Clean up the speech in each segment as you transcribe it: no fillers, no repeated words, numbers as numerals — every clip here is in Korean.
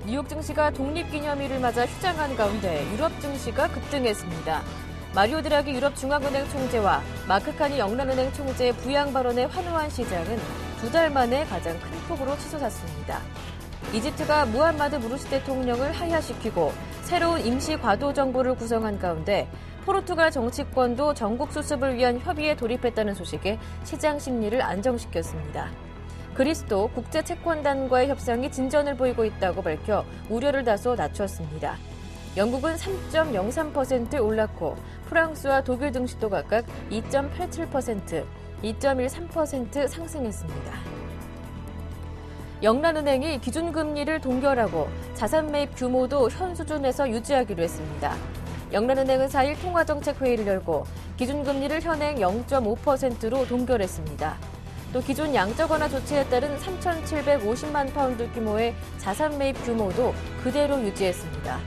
뉴욕 증시가 독립기념일을 맞아 휴장한 가운데 유럽 증시가 급등했습니다. 마리오 드라기 유럽 중앙은행 총재와 마크 카니 영란은행 총재의 부양 발언에 환호한 시장은 2달 만에 가장 큰 폭으로 치솟았습니다. 이집트가 무함마드 무르시 대통령을 하야시키고 새로운 임시 과도 정부를 구성한 가운데 포르투갈 정치권도 전국 수습을 위한 협의에 돌입했다는 소식에 시장 심리를 안정시켰습니다. 그리스도 국제채권단과의 협상이 진전을 보이고 있다고 밝혀 우려를 다소 낮췄습니다. 영국은 3.03% 올랐고 프랑스와 독일 등지도 각각 2.87%, 2.13% 상승했습니다. 영란은행이 기준금리를 동결하고 자산 매입 규모도 현 수준에서 유지하기로 했습니다. 영란은행은 4일 통화정책회의를 열고 기준금리를 현행 0.5%로 동결했습니다. 또 기존 양적 완화 조치에 따른 3,750만 파운드 규모의 자산 매입 규모도 그대로 유지했습니다.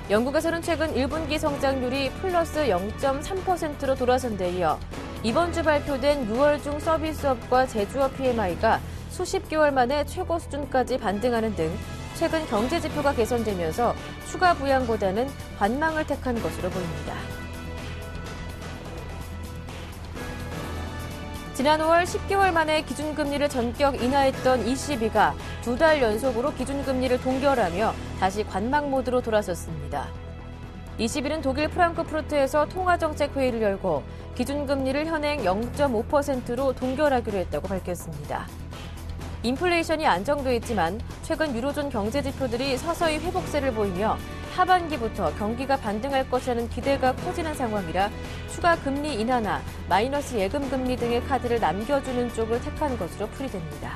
영국에서는 최근 1분기 성장률이 플러스 0.3%로 돌아선 데 이어 이번 주 발표된 6월 중 서비스업과 제조업 PMI가 수십 개월 만에 최고 수준까지 반등하는 등 최근 경제 지표가 개선되면서 추가 부양보다는 관망을 택한 것으로 보입니다. 지난 5월 10개월 만에 기준금리를 전격 인하했던 ECB가 2달 연속으로 기준금리를 동결하며 다시 관망 모드로 돌아섰습니다. ECB는 독일 프랑크푸르트에서 통화정책회의를 열고 기준금리를 현행 0.5%로 동결하기로 했다고 밝혔습니다. 인플레이션이 안정돼 있지만 최근 유로존 경제 지표들이 서서히 회복세를 보이며 하반기부터 경기가 반등할 것이라는 기대가 커지는 상황이라 추가 금리 인하나 마이너스 예금 금리 등의 카드를 남겨주는 쪽을 택한 것으로 풀이됩니다.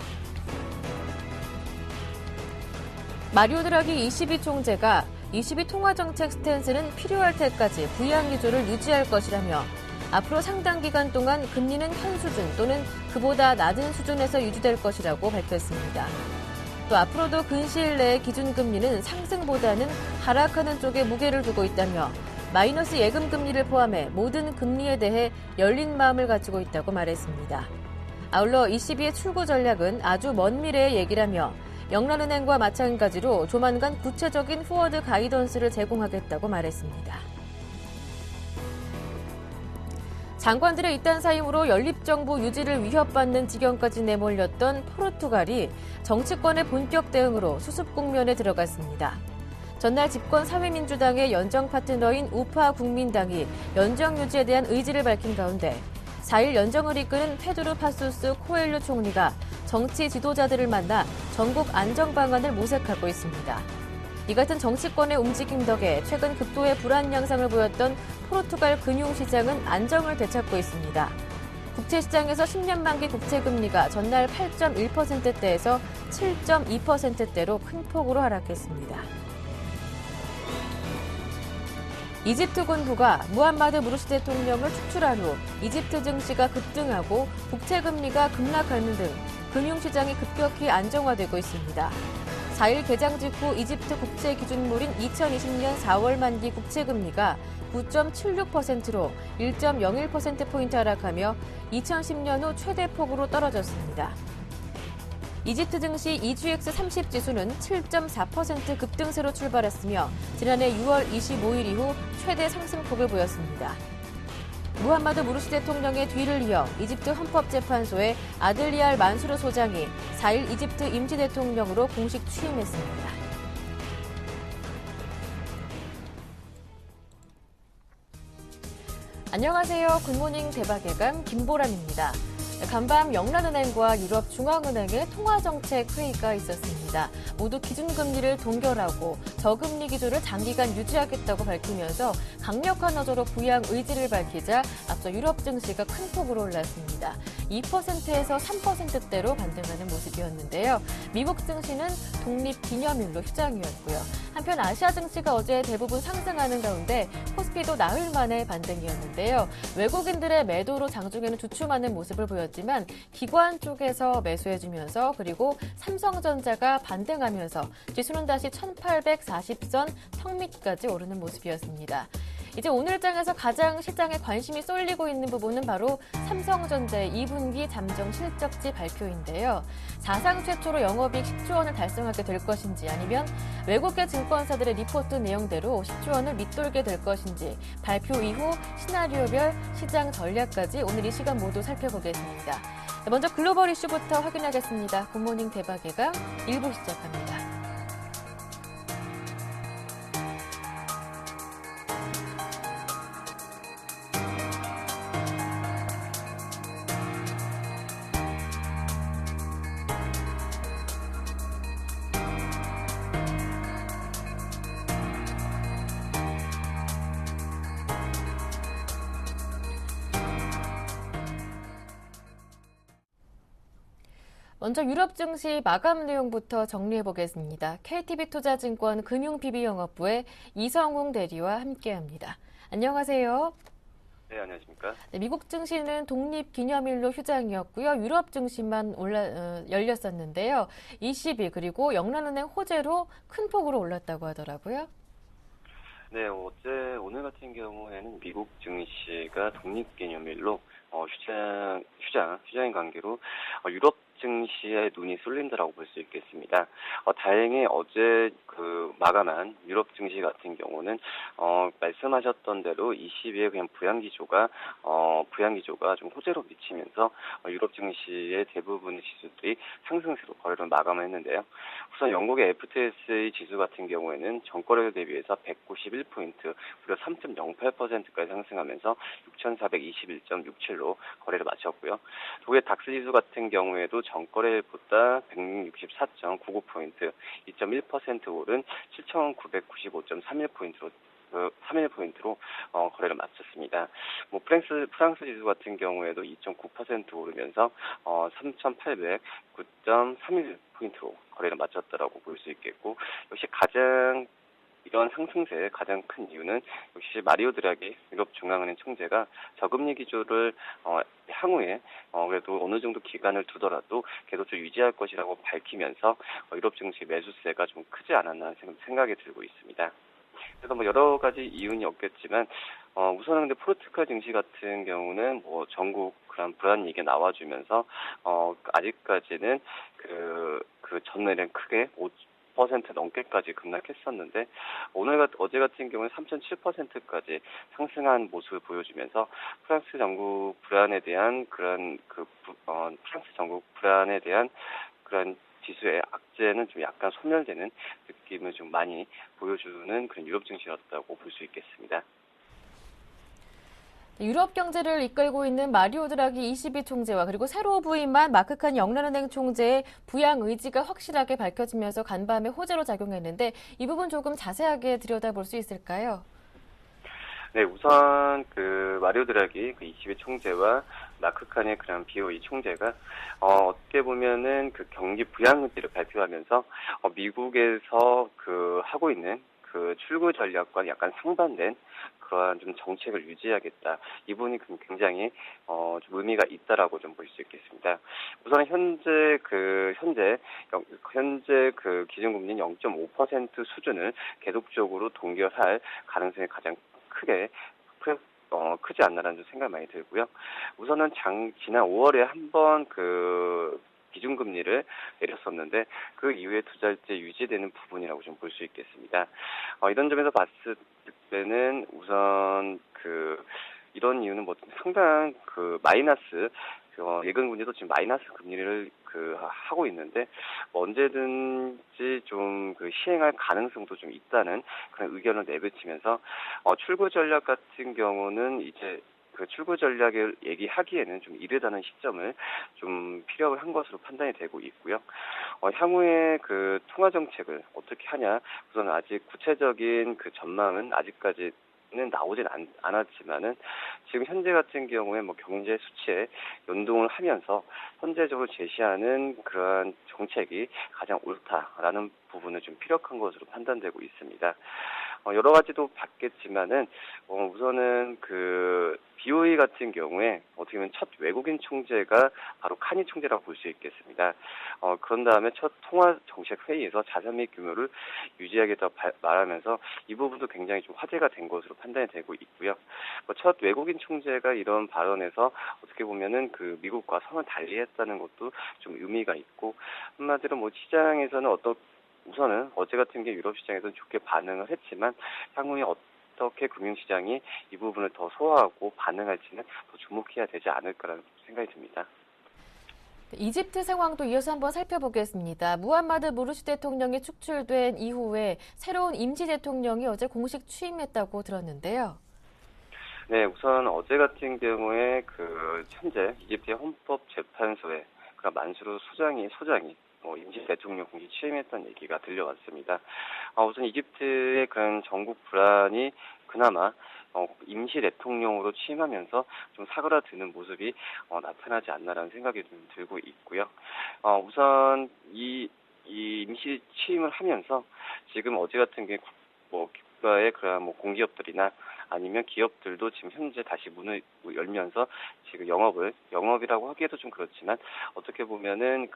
마리오 드라기 ECB 총재가 ECB 통화정책 스탠스는 필요할 때까지 부양 기조를 유지할 것이라며 앞으로 상당 기간 동안 금리는 현 수준 또는 그보다 낮은 수준에서 유지될 것이라고 밝혔습니다. 또 앞으로도 근시일 내에 기준금리는 상승보다는 하락하는 쪽에 무게를 두고 있다며 마이너스 예금 금리를 포함해 모든 금리에 대해 열린 마음을 가지고 있다고 말했습니다. 아울러 ECB의 출구 전략은 아주 먼 미래의 얘기라며 영란은행과 마찬가지로 조만간 구체적인 포워드 가이던스를 제공하겠다고 말했습니다. 장관들의 이딴 사임으로 연립정부 유지를 위협받는 지경까지 내몰렸던 포르투갈이 정치권의 본격 대응으로 수습 국면에 들어갔습니다. 전날 집권 사회민주당의 연정 파트너인 우파 국민당이 연정 유지에 대한 의지를 밝힌 가운데 4일 연정을 이끄는 페드로 파소스 코엘료 총리가 정치 지도자들을 만나 전국 안정 방안을 모색하고 있습니다. 이 같은 정치권의 움직임 덕에 최근 극도의 불안 양상을 보였던 포르투갈 금융시장은 안정을 되찾고 있습니다. 국채시장에서 10년 만기 국채금리가 전날 8.1%대에서 7.2%대로 큰 폭으로 하락했습니다. 이집트 군부가 무함마드 무르시 대통령을 축출한 후 이집트 증시가 급등하고 국채금리가 급락하는 등 금융시장이 급격히 안정화되고 있습니다. 4일 개장 직후 이집트 국채 기준물인 2020년 4월 만기 국채금리가 9.76%로 1.01%포인트 하락하며 2010년 후 최대 폭으로 떨어졌습니다. 이집트 증시 EGX30 지수는 7.4% 급등세로 출발했으며 지난해 6월 25일 이후 최대 상승폭을 보였습니다. 무함마드 무르시 대통령의 뒤를 이어 이집트 헌법재판소의 아들리알 만수르 소장이 4일 이집트 임시대통령으로 공식 취임했습니다. 안녕하세요. 굿모닝 대박예감 김보람입니다. 간밤 영란은행과 유럽중앙은행의 통화정책 회의가 있었습니다. 모두 기준금리를 동결하고 저금리 기조를 장기간 유지하겠다고 밝히면서 강력한 어조로 부양 의지를 밝히자 앞서 유럽 증시가 큰 폭으로 올랐습니다. 2%에서 3%대로 반등하는 모습이었는데요. 미국 증시는 독립기념일로 휴장이었고요. 한편 아시아 증시가 어제 대부분 상승하는 가운데 코스피도 나흘 만에 반등이었는데요. 외국인들의 매도로 장중에는 주춤하는 모습을 보였지만 기관 쪽에서 매수해주면서 그리고 삼성전자가 반등하면서 지수는 다시 1840선 턱 밑까지 오르는 모습이었습니다. 이제 오늘장에서 가장 시장에 관심이 쏠리고 있는 부분은 바로 삼성전자의 2분기 잠정 실적지 발표인데요. 사상 최초로 영업이익 10조 원을 달성하게 될 것인지 아니면 외국계 증권사들의 리포트 내용대로 10조 원을 밑돌게 될 것인지 발표 이후 시나리오별 시장 전략까지 오늘 이 시간 모두 살펴보겠습니다. 먼저 글로벌 이슈부터 확인하겠습니다. 굿모닝 대박예가 1부 시작합니다. 먼저 유럽 증시 마감 내용부터 정리해 보겠습니다. KTB투자증권 금융PB영업부의 이성웅 대리와 함께합니다. 안녕하세요. 네, 안녕하십니까. 네, 미국 증시는 독립기념일로 휴장이었고요. 유럽 증시만 열렸었는데요. ECB 그리고 영란은행 호재로 큰 폭으로 올랐다고 하더라고요. 네, 오늘 같은 경우에는 미국 증시가 독립기념일로 휴장인 관계로 유럽 증시에 눈이 쏠린다라고 볼 수 있겠습니다. 다행히 어제 마감한 유럽 증시 같은 경우는 말씀하셨던 대로 22의 그냥 부양기조가 좀 호재로 미치면서 유럽 증시의 대부분의 지수들이 상승세로 거래를 마감했는데요. 우선 영국의 FTSE 지수 같은 경우에는 전거래 대비해서 191포인트, 무려 3.08%까지 상승하면서 6,421.67로 거래를 마쳤고요. 독일 닥스 지수 같은 경우에도 전거래일보다 164.99포인트, 2.1% 오른 7,995.31포인트로 거래를 마쳤습니다. 프랑스 지수 같은 경우에도 2.9% 오르면서 3,809.31포인트로 거래를 마쳤다라고 볼 수 있겠고, 역시 이런 상승세의 가장 큰 이유는 역시 마리오 드라기 유럽 중앙은행 총재가 저금리 기조를 향후에 그래도 어느 정도 기간을 두더라도 계속적으로 유지할 것이라고 밝히면서 유럽 증시 매수세가 좀 크지 않았나 생각이 들고 있습니다. 그래서 여러 가지 이유는 없겠지만 우선은 근데 포르투갈 증시 같은 경우는 전국 그런 불안 얘기가 나와주면서 아직까지는 그 전날엔 크게 5% 넘게까지 급락했었는데 어제 같은 경우는 3.7%까지 상승한 모습을 보여주면서 프랑스 전국 불안에 대한 그런 지수의 악재는 좀 약간 소멸되는 느낌을 좀 많이 보여주는 그런 유럽 증시였다고 볼 수 있겠습니다. 유럽 경제를 이끌고 있는 마리오 드라기 ECB 총재와 그리고 새로 부임한 마크 칸 영란은행 총재의 부양 의지가 확실하게 밝혀지면서 간밤에 호재로 작용했는데 이 부분 조금 자세하게 들여다볼 수 있을까요? 네, 우선 마리오 드라기 ECB 총재와 마크 칸의 그런 BOE 총재가 어떻게 보면은 경기 부양 의지를 발표하면서 미국에서 하고 있는 출구 전략과 약간 상반된 그러한 좀 정책을 유지하겠다. 이 부분이 굉장히 좀 의미가 있다라고 좀 볼 수 있겠습니다. 우선 현재 기준금리는 0.5% 수준을 계속적으로 동결할 가능성이 가장 크지 않나라는 생각이 많이 들고요. 우선은 지난 5월에 한번 기준금리를 내렸었는데 그 이후에 두 달째 유지되는 부분이라고 좀 볼 수 있겠습니다. 이런 점에서 봤을 때는 우선 이런 이유는 상당 마이너스 예금금리도 지금 마이너스 금리를 하고 있는데 언제든지 좀 시행할 가능성도 좀 있다는 그런 의견을 내비치면서 출구 전략 같은 경우는 이제 출구 전략을 얘기하기에는 좀 이르다는 시점을 좀 피력을 한 것으로 판단이 되고 있고요. 향후에 통화 정책을 어떻게 하냐, 우선 아직 구체적인 전망은 아직까지는 나오진 않았지만은 지금 현재 같은 경우에 경제 수치에 연동을 하면서 현재적으로 제시하는 그러한 정책이 가장 옳다라는 부분을 좀 피력한 것으로 판단되고 있습니다. 여러 가지도 봤겠지만은 우선은 그 BOE 같은 경우에 어떻게 보면 첫 외국인 총재가 바로 카니 총재라고 볼 수 있겠습니다. 그런 다음에 첫 통화 정책 회의에서 자산 및 규모를 유지하겠다고 말하면서 이 부분도 굉장히 좀 화제가 된 것으로 판단이 되고 있고요. 첫 외국인 총재가 이런 발언에서 어떻게 보면은 그 미국과 성을 달리했다는 것도 좀 의미가 있고, 한마디로 뭐 시장에서는 우선은 어제 같은 게 유럽 시장에서는 좋게 반응을 했지만 향후에 어떻게 금융시장이 이 부분을 더 소화하고 반응할지는 더 주목해야 되지 않을까라는 생각이 듭니다. 이집트 상황도 이어서 한번 살펴보겠습니다. 무함마드 무르시 대통령이 축출된 이후에 새로운 임시 대통령이 어제 공식 취임했다고 들었는데요. 네, 우선 어제 같은 경우에 현재 이집트의 헌법재판소에 만수르 소장이 임시 대통령 공식 취임했던 얘기가 들려왔습니다. 우선 이집트의 그런 전국 불안이 그나마 임시 대통령으로 취임하면서 좀 사그라드는 모습이 나타나지 않나라는 생각이 좀 들고 있고요. 우선 이 임시 취임을 하면서 지금 어제 같은 경우에 국가의 그런 공기업들이나 아니면 기업들도 지금 현재 다시 문을 열면서 지금 영업이라고 하기에도 좀 그렇지만 어떻게 보면은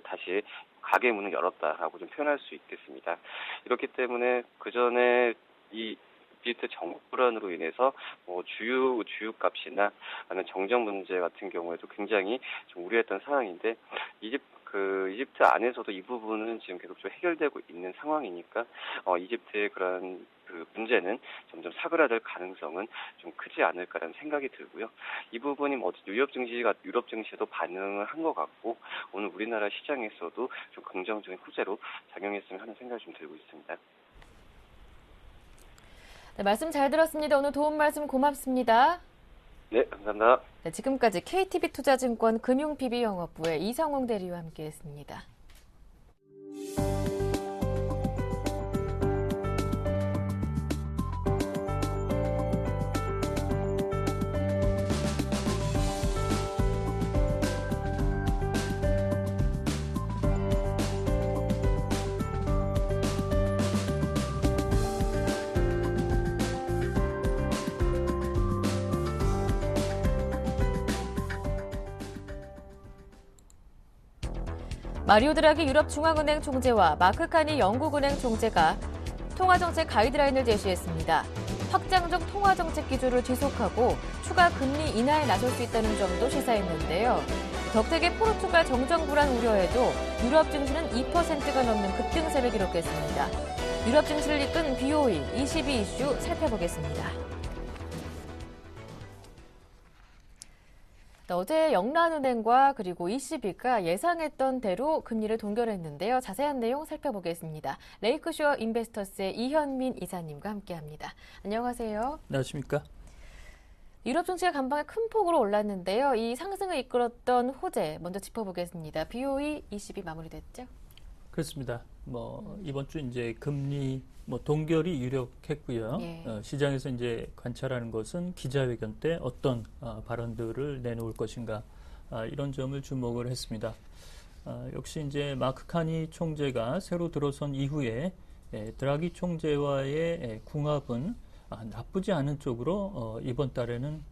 다시 가게 문을 열었다라고 좀 표현할 수 있겠습니다. 이렇기 때문에 그 전에 이 이집트 전국 불안으로 인해서 주유값이나 아니면 정정 문제 같은 경우에도 굉장히 좀 우려했던 상황인데 이집트 안에서도 이 부분은 지금 계속 좀 해결되고 있는 상황이니까 이집트의 그런 문제는 점점 사그라들 가능성은 좀 크지 않을까라는 생각이 들고요. 이 부분이 유럽 증시에도 반응을 한 것 같고 오늘 우리나라 시장에서도 좀 긍정적인 호재로 작용했으면 하는 생각이 좀 들고 있습니다. 네, 말씀 잘 들었습니다. 오늘 도움 말씀 고맙습니다. 네, 감사합니다. 네, 지금까지 KTB투자증권 금융PB영업부의 이상홍 대리와 함께했습니다. 마리오 드라기 유럽중앙은행 총재와 마크 카니 영국은행 총재가 통화정책 가이드라인을 제시했습니다. 확장적 통화정책 기조를 지속하고 추가 금리 인하에 나설 수 있다는 점도 시사했는데요. 덕택의 포르투갈 정정 불안 우려에도 유럽 증시는 2%가 넘는 급등세를 기록했습니다. 유럽 증시를 이끈 BOE 22 이슈 살펴보겠습니다. 어제 영란은행과 그리고 ECB가 예상했던 대로 금리를 동결했는데요. 자세한 내용 살펴보겠습니다. 레이크쇼어 인베스터스의 이현민 이사님과 함께합니다. 안녕하세요. 안녕하십니까. 유럽 증시가 간밤에 큰 폭으로 올랐는데요. 이 상승을 이끌었던 호재 먼저 짚어보겠습니다. BOE, ECB 마무리됐죠? 그렇습니다. 이번 주 이제 금리 동결이 유력했고요. 예. 시장에서 이제 관찰하는 것은 기자회견 때 어떤 발언들을 내놓을 것인가 이런 점을 주목을 했습니다. 역시 이제 마크 카니 총재가 새로 들어선 이후에 드라기 총재와의 궁합은 나쁘지 않은 쪽으로 이번 달에는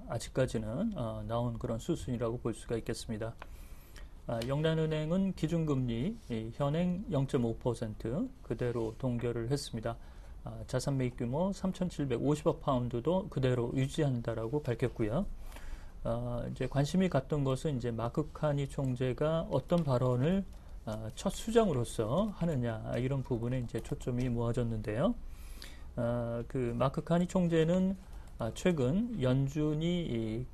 아직까지는 나온 그런 수순이라고 볼 수가 있겠습니다. 영란은행은 기준금리 현행 0.5% 그대로 동결을 했습니다. 자산 매입 규모 3,750억 파운드도 그대로 유지한다라고 밝혔고요. 이제 관심이 갔던 것은 이제 마크 카니 총재가 어떤 발언을 첫 수장으로서 하느냐 이런 부분에 이제 초점이 모아졌는데요. 마크 카니 총재는 최근 연준이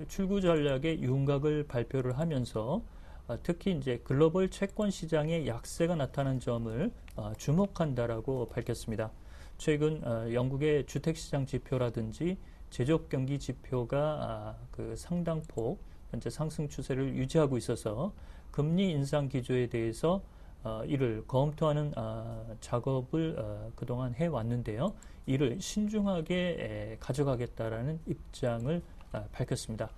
출구 전략의 윤곽을 발표를 하면서 특히 이제 글로벌 채권 시장의 약세가 나타난 점을 주목한다라고 밝혔습니다. 최근 영국의 주택시장 지표라든지 제조업 경기 지표가 상당폭 현재 상승 추세를 유지하고 있어서 금리 인상 기조에 대해서 이를 검토하는 작업을 그동안 해왔는데요. 이를 신중하게 가져가겠다라는 입장을 밝혔습니다.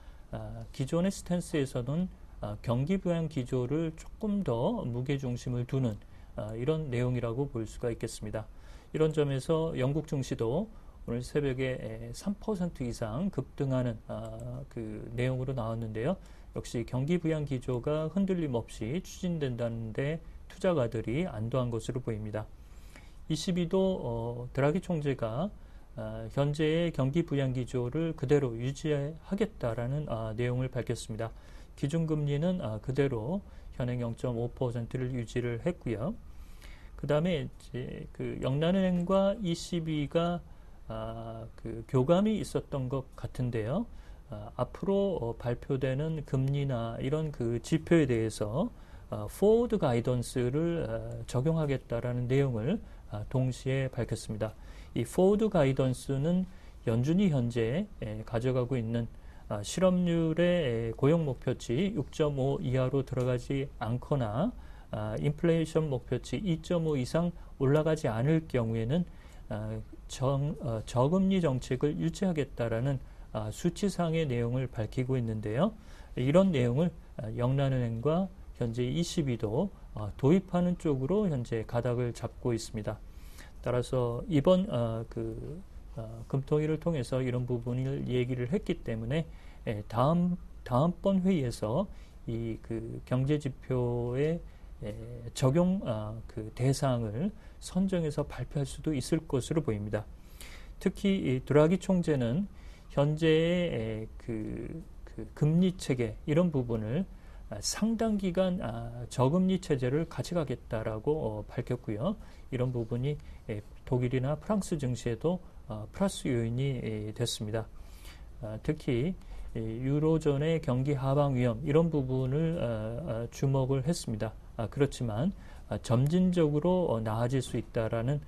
기존의 스탠스에서는 경기 부양 기조를 조금 더 무게중심을 두는 이런 내용이라고 볼 수가 있겠습니다. 이런 점에서 영국 증시도 오늘 새벽에 3% 이상 급등하는 그 내용으로 나왔는데요. 역시 경기 부양 기조가 흔들림 없이 추진된다는데 투자가들이 안도한 것으로 보입니다. ECB도 드라기 총재가 현재의 경기 부양 기조를 그대로 유지하겠다라는 내용을 밝혔습니다. 기준금리는 그대로 현행 0.5%를 유지를 했고요. 그 다음에 이제 그 영란은행과 ECB가 그 교감이 있었던 것 같은데요. 앞으로 발표되는 금리나 이런 그 지표에 대해서 forward 가이던스를 적용하겠다라는 내용을 동시에 밝혔습니다. 이 forward 가이던스는 연준이 현재 가져가고 있는 실업률의 고용 목표치 6.5 이하로 들어가지 않거나 인플레이션 목표치 2.5 이상 올라가지 않을 경우에는 저금리 정책을 유지하겠다라는 수치상의 내용을 밝히고 있는데요. 이런 내용을 영란은행과 현재 ECB도 도입하는 쪽으로 현재 가닥을 잡고 있습니다. 따라서 이번 금통위를 통해서 이런 부분을 얘기를 했기 때문에 다음번 회의에서 이 그 경제 지표의 적용 그 대상을 선정해서 발표할 수도 있을 것으로 보입니다. 특히 이 드라기 총재는 현재의 그 금리 체계 이런 부분을 상당 기간 저금리 체제를 가져가겠다라고 밝혔고요. 이런 부분이 독일이나 프랑스 증시에도 플러스 요인이 됐습니다. 특히 유로존의 경기 하방 위험 이런 부분을 주목을 했습니다. 그렇지만 점진적으로 나아질 수 있다라는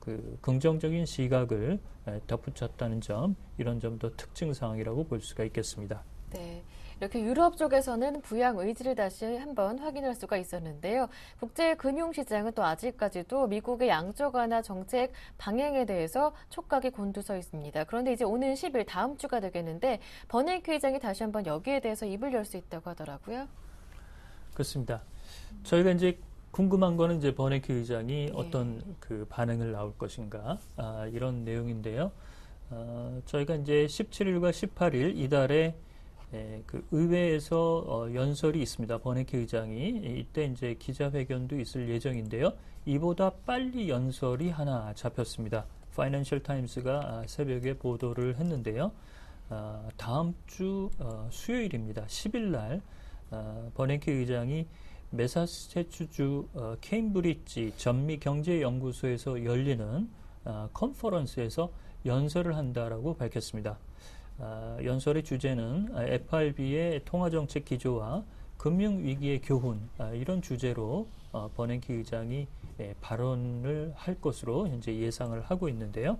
그 긍정적인 시각을 덧붙였다는 점, 이런 점도 특징 사항이라고 볼 수가 있겠습니다. 네. 이렇게 유럽 쪽에서는 부양 의지를 다시 한번 확인할 수가 있었는데요. 국제금융시장은 또 아직까지도 미국의 양적 완화 정책 방향에 대해서 촉각이 곤두서 있습니다. 그런데 이제 오는 10일 다음 주가 되겠는데 버냉키 의장이 다시 한번 여기에 대해서 입을 열 수 있다고 하더라고요. 그렇습니다. 저희가 이제 궁금한 거는 이제 버냉키 의장이 어떤 그 반응을 나올 것인가 이런 내용인데요. 저희가 이제 17일과 18일 이달에 그 의회에서 연설이 있습니다. 버냉키 의장이 이때 이제 기자회견도 있을 예정인데요. 이보다 빨리 연설이 하나 잡혔습니다. 파이낸셜 타임스가 새벽에 보도를 했는데요. 다음 주 수요일입니다. 10일 날 버냉키 의장이 매사추세츠주 케임브리지 전미경제연구소에서 열리는 컨퍼런스에서 연설을 한다라고 밝혔습니다. 연설의 주제는 FRB의 통화정책 기조와 금융위기의 교훈 이런 주제로 버냉키 의장이 발언을 할 것으로 현재 예상을 하고 있는데요.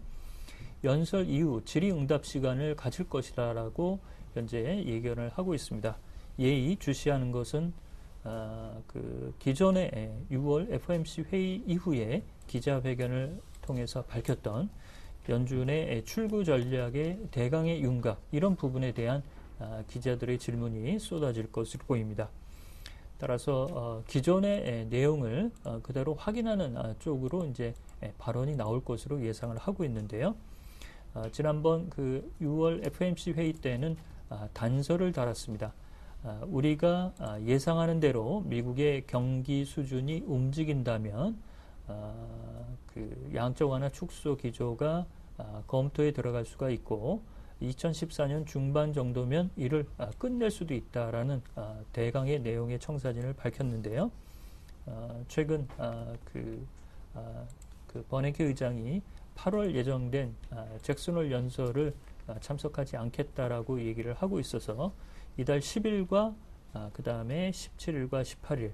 연설 이후 질의응답 시간을 가질 것이라고 현재 예견을 하고 있습니다. 예의 주시하는 것은 그 기존의 6월 FOMC 회의 이후에 기자회견을 통해서 밝혔던 연준의 출구 전략의 대강의 윤곽 이런 부분에 대한 기자들의 질문이 쏟아질 것으로 보입니다. 따라서 기존의 내용을 그대로 확인하는 쪽으로 이제 발언이 나올 것으로 예상을 하고 있는데요. 지난번 그 6월 FOMC 회의 때는 단서를 달았습니다. 우리가 예상하는 대로 미국의 경기 수준이 움직인다면 그 양적 완화 축소 기조가 검토에 들어갈 수가 있고 2014년 중반 정도면 이를 끝낼 수도 있다라는 대강의 내용의 청사진을 밝혔는데요. 최근 그 버냉키 의장이 8월 예정된 잭슨홀 연설을 참석하지 않겠다라고 얘기를 하고 있어서 이달 10일과 그 다음에 17일과 18일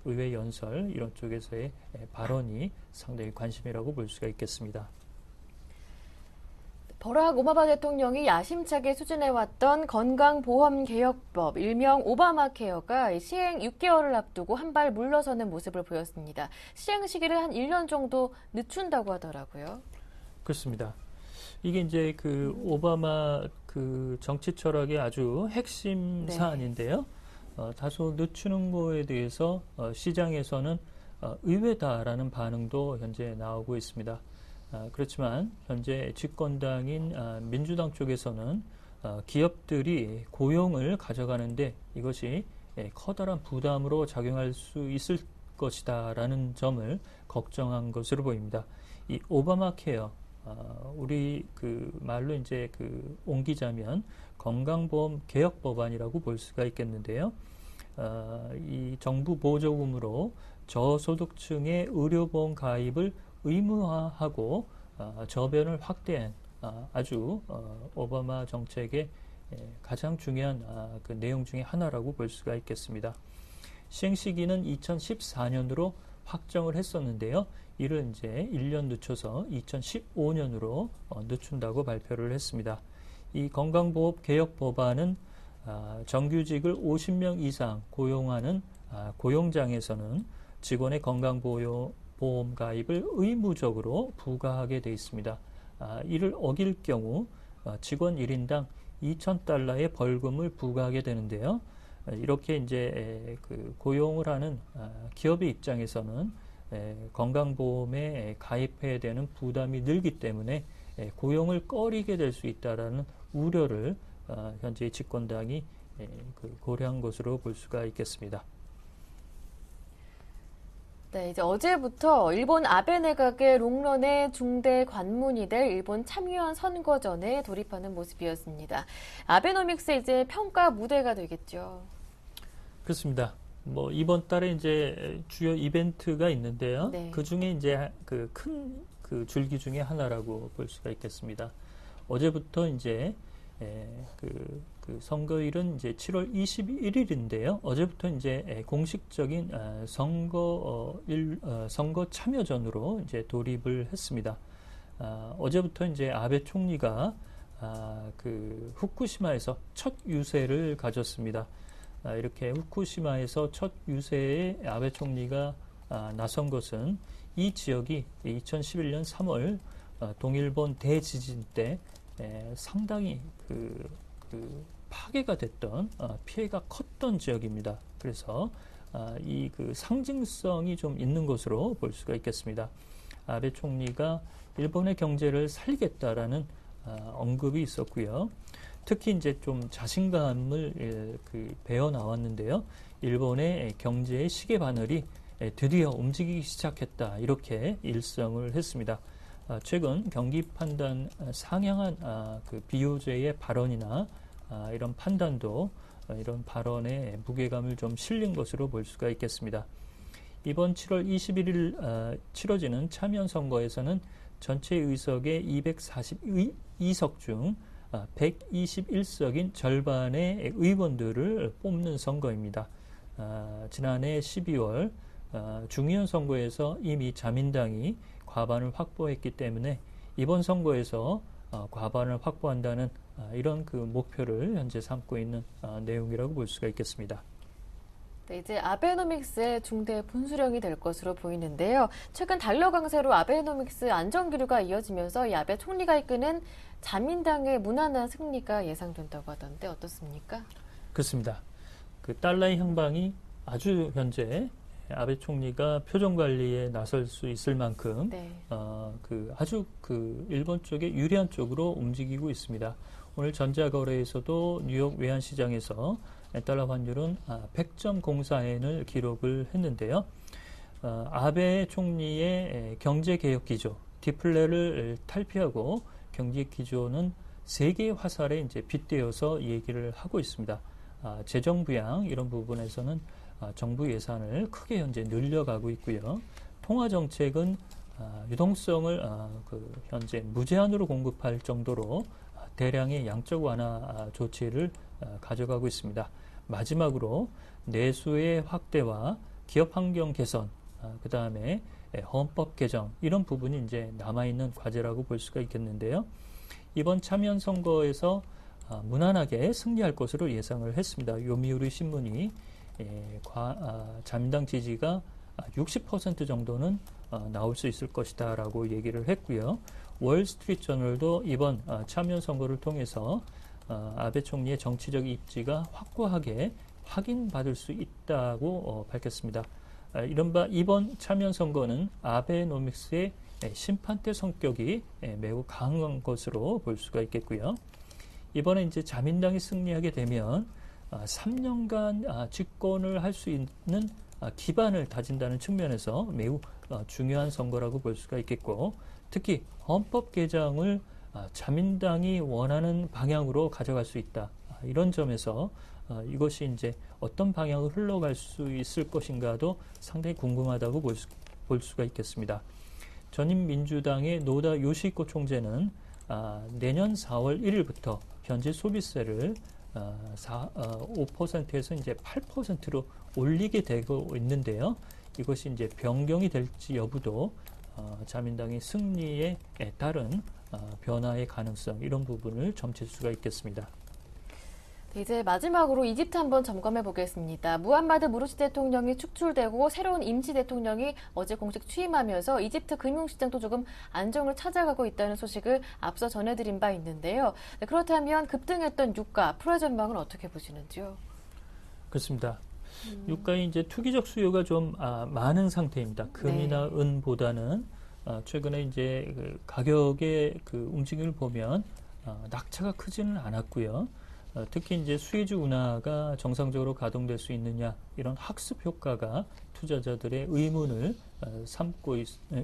의회 연설 이런 쪽에서의 발언이 상당히 관심이라고 볼 수가 있겠습니다. 버락 오바마 대통령이 야심차게 추진해왔던 건강보험개혁법, 일명 오바마 케어가 시행 6개월을 앞두고 한 발 물러서는 모습을 보였습니다. 시행 시기를 한 1년 정도 늦춘다고 하더라고요. 그렇습니다. 이게 이제 그 오바마 그 정치 철학의 아주 핵심 사안인데요. 다소 늦추는 거에 대해서 시장에서는 의외다라는 반응도 현재 나오고 있습니다. 그렇지만 현재 집권당인 민주당 쪽에서는 기업들이 고용을 가져가는데 이것이 커다란 부담으로 작용할 수 있을 것이다라는 점을 걱정한 것으로 보입니다. 이 오바마 케어, 우리 그 말로 이제 그 옮기자면 건강보험 개혁 법안이라고 볼 수가 있겠는데요. 이 정부 보조금으로 저소득층의 의료보험 가입을 의무화하고 저변을 확대한 아주 오바마 정책의 가장 중요한 그 내용 중에 하나라고 볼 수가 있겠습니다. 시행 시기는 2014년으로 확정을 했었는데요. 이를 이제 1년 늦춰서 2015년으로 늦춘다고 발표를 했습니다. 이 건강보험 개혁 법안은 정규직을 50명 이상 고용하는 고용장에서는 직원의 건강보험 가입을 의무적으로 부과하게 되어 있습니다. 이를 어길 경우 직원 1인당 $2,000의 벌금을 부과하게 되는데요. 이렇게 이제 그 고용을 하는 기업의 입장에서는 건강보험에 가입해야 되는 부담이 늘기 때문에 고용을 꺼리게 될 수 있다라는 우려를 현재 집권당이 고려한 것으로 볼 수가 있겠습니다. 네, 이제 어제부터 일본 아베 내각의 롱런의 중대 관문이 될 일본 참의원 선거전에 돌입하는 모습이었습니다. 아베노믹스의 이제 평가 무대가 되겠죠. 그렇습니다. 뭐 이번 달에 이제 주요 이벤트가 있는데요. 네. 그 중에 이제 그 큰 그 줄기 중에 하나라고 볼 수가 있겠습니다. 어제부터 이제 그 선거일은 이제 7월 21일인데요. 어제부터 이제 공식적인 선거 참여전으로 이제 돌입을 했습니다. 어제부터 이제 아베 총리가 그 후쿠시마에서 첫 유세를 가졌습니다. 이렇게 후쿠시마에서 첫 유세에 아베 총리가 나선 것은 이 지역이 2011년 3월 동일본 대지진 때 상당히 그 파괴가 됐던 피해가 컸던 지역입니다. 그래서 이 그 상징성이 좀 있는 것으로 볼 수가 있겠습니다. 아베 총리가 일본의 경제를 살리겠다라는 언급이 있었고요. 특히 이제 좀 자신감을 배워 나왔는데요. 일본의 경제의 시계 바늘이 드디어 움직이기 시작했다. 이렇게 일성을 했습니다. 최근 경기 판단 상향한 그 비호재의 발언이나 이런 판단도 이런 발언에 무게감을 좀 실린 것으로 볼 수가 있겠습니다. 이번 7월 21일 치러지는 참여연 선거에서는 전체 의석의 242석 중 121석인 절반의 의원들을 뽑는 선거입니다. 지난해 12월 중의원 선거에서 이미 자민당이 과반을 확보했기 때문에 이번 선거에서 과반을 확보한다는 이런 그 목표를 현재 삼고 있는 내용이라고 볼 수가 있겠습니다. 네, 이제 아베노믹스의 중대 분수령이 될 것으로 보이는데요. 최근 달러 강세로 아베노믹스 안정 기류가 이어지면서 이 아베 총리가 이끄는 자민당의 무난한 승리가 예상된다고 하던데 어떻습니까? 그렇습니다. 그 달러의 향방이 아주 현재 아베 총리가 표정 관리에 나설 수 있을 만큼 네. 아주 일본 쪽에 유리한 쪽으로 움직이고 있습니다. 오늘 전자거래에서도 뉴욕 외환시장에서 달러 환율은 100.04엔을 기록을 했는데요. 아베 총리의 경제개혁 기조, 디플레를 탈피하고 경제 기조는 세계의 화살에 이제 빗대어서 얘기를 하고 있습니다. 재정 부양 이런 부분에서는 정부 예산을 크게 현재 늘려가고 있고요. 통화 정책은 유동성을 현재 무제한으로 공급할 정도로 대량의 양적 완화 조치를 가져가고 있습니다. 마지막으로 내수의 확대와 기업 환경 개선, 그 다음에 헌법 개정 이런 부분이 이제 남아있는 과제라고 볼 수가 있겠는데요. 이번 참여연 선거에서 무난하게 승리할 것으로 예상을 했습니다. 요미우리 신문이 자민당 지지가 60% 정도는 나올 수 있을 것이다 라고 얘기를 했고요. 월스트리트저널도 이번 참여연 선거를 통해서 아베 총리의 정치적 입지가 확고하게 확인받을 수 있다고 밝혔습니다. 이른바 이번 참여 선거는 아베노믹스의 심판대 성격이 매우 강한 것으로 볼 수가 있겠고요. 이번에 이제 자민당이 승리하게 되면 3년간 집권을 할 수 있는 기반을 다진다는 측면에서 매우 중요한 선거라고 볼 수가 있겠고, 특히 헌법 개정을 자민당이 원하는 방향으로 가져갈 수 있다. 이런 점에서 이것이 이제 어떤 방향으로 흘러갈 수 있을 것인가도 상당히 궁금하다고 볼 수가 있겠습니다. 전임 민주당의 노다 요시히코 총재는 내년 4월 1일부터 현재 소비세를 5%에서 이제 8%로 올리게 되고 있는데요. 이것이 이제 변경이 될지 여부도 자민당의 승리에 따른 변화의 가능성, 이런 부분을 점칠 수가 있겠습니다. 이제 마지막으로 이집트 한번 점검해 보겠습니다. 무함마드 무르시 대통령이 축출되고 새로운 임시 대통령이 어제 공식 취임하면서 이집트 금융시장도 조금 안정을 찾아가고 있다는 소식을 앞서 전해드린 바 있는데요. 그렇다면 급등했던 유가, 앞으로의 전망은 어떻게 보시는지요? 그렇습니다. 유가의 이제 투기적 수요가 좀 많은 상태입니다. 금이나 은보다는 최근에 이제 그 가격의 그 움직임을 보면 낙차가 크지는 않았고요. 특히 이제 수혜주 운하가 정상적으로 가동될 수 있느냐, 이런 학습 효과가 투자자들의 의문을 삼고